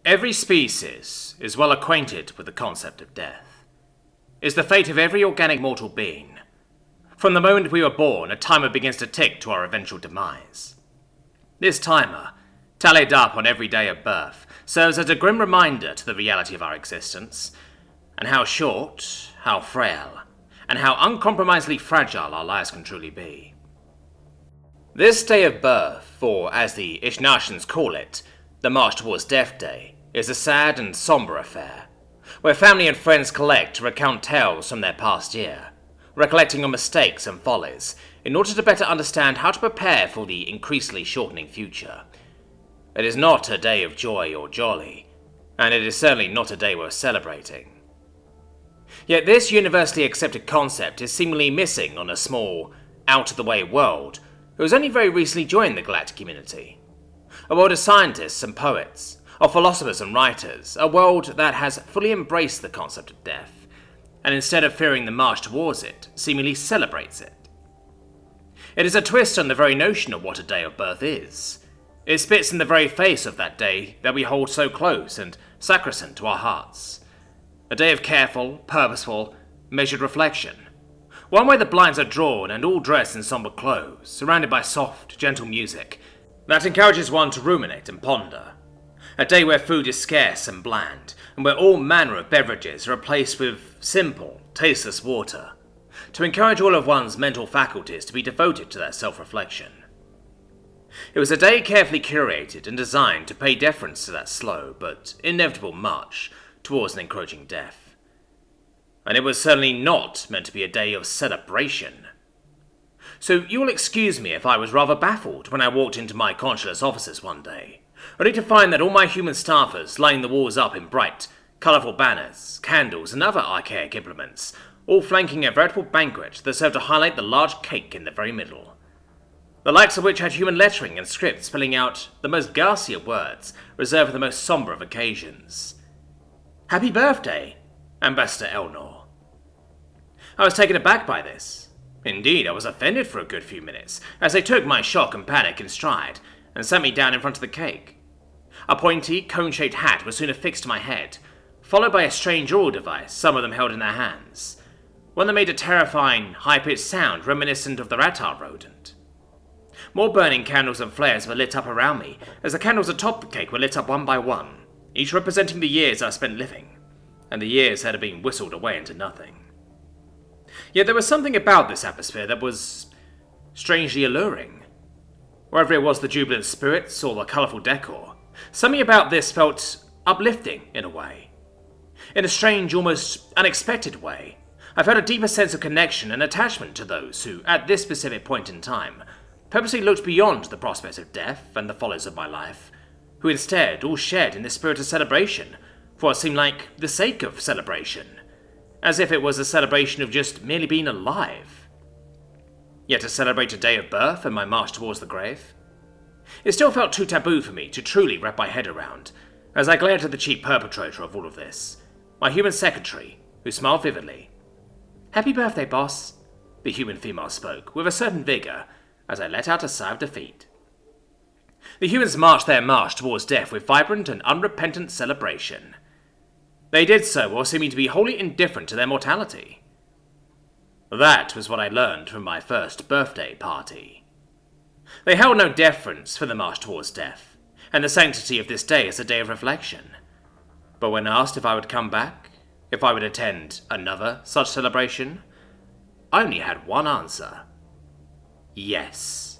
Every species is well acquainted with the concept of death. It's the fate of every organic mortal being. From the moment we were born, a timer begins to tick to our eventual demise. This timer, tallied up on every day of birth, serves as a grim reminder to the reality of our existence, and how short, how frail, and how uncompromisingly fragile our lives can truly be. This day of birth, or as the Ishnashans call it, the March Towards Death Day, is a sad and somber affair, where family and friends collect to recount tales from their past year, recollecting on mistakes and follies, in order to better understand how to prepare for the increasingly shortening future. It is not a day of joy or jolly, and it is certainly not a day worth celebrating. Yet this universally accepted concept is seemingly missing on a small, out-of-the-way world who has only very recently joined the galactic community. A world of scientists and poets, of philosophers and writers, a world that has fully embraced the concept of death, and instead of fearing the march towards it, seemingly celebrates it. It is a twist on the very notion of what a day of birth is. It spits in the very face of that day that we hold so close and sacrosanct to our hearts. A day of careful, purposeful, measured reflection. One where the blinds are drawn and all dressed in somber clothes, surrounded by soft, gentle music that encourages one to ruminate and ponder. A day where food is scarce and bland, and where all manner of beverages are replaced with simple, tasteless water, to encourage all of one's mental faculties to be devoted to that self-reflection. It was a day carefully curated and designed to pay deference to that slow but inevitable march towards an encroaching death. And it was certainly not meant to be a day of celebration. So you will excuse me if I was rather baffled when I walked into my consular's offices one day, only to find that all my human staffers lining the walls up in bright, colourful banners, candles and other archaic implements, all flanking a veritable banquet that served to highlight the large cake in the very middle. The likes of which had human lettering and script spelling out the most ghastly of words reserved for the most sombre of occasions. Happy birthday, Ambassador Elnor. I was taken aback by this. Indeed, I was offended for a good few minutes, as they took my shock and panic in stride, and sat me down in front of the cake. A pointy, cone-shaped hat was soon affixed to my head, followed by a strange oral device some of them held in their hands, one that made a terrifying, high-pitched sound reminiscent of the Rattar rodent. More burning candles and flares were lit up around me, as the candles atop the cake were lit up one by one, each representing the years I spent living, and the years that had been whistled away into nothing. Yet there was something about this atmosphere that was strangely alluring. Wherever it was the jubilant spirits or the colourful decor, something about this felt uplifting in a way. In a strange, almost unexpected way, I felt a deeper sense of connection and attachment to those who, at this specific point in time, purposely looked beyond the prospect of death and the follies of my life, who instead all shared in this spirit of celebration, for what seemed like the sake of celebration, as if it was a celebration of just merely being alive. Yet to celebrate a day of birth and my march towards the grave? It still felt too taboo for me to truly wrap my head around, as I glared at the chief perpetrator of all of this, my human secretary, who smiled vividly. Happy birthday, boss, the human female spoke, with a certain vigour, as I let out a sigh of defeat. The humans marched their march towards death with vibrant and unrepentant celebration. They did so while seeming to be wholly indifferent to their mortality. That was what I learned from my first birthday party. They held no deference for the march towards death, and the sanctity of this day as a day of reflection. But when asked if I would come back, if I would attend another such celebration, I only had one answer. Yes.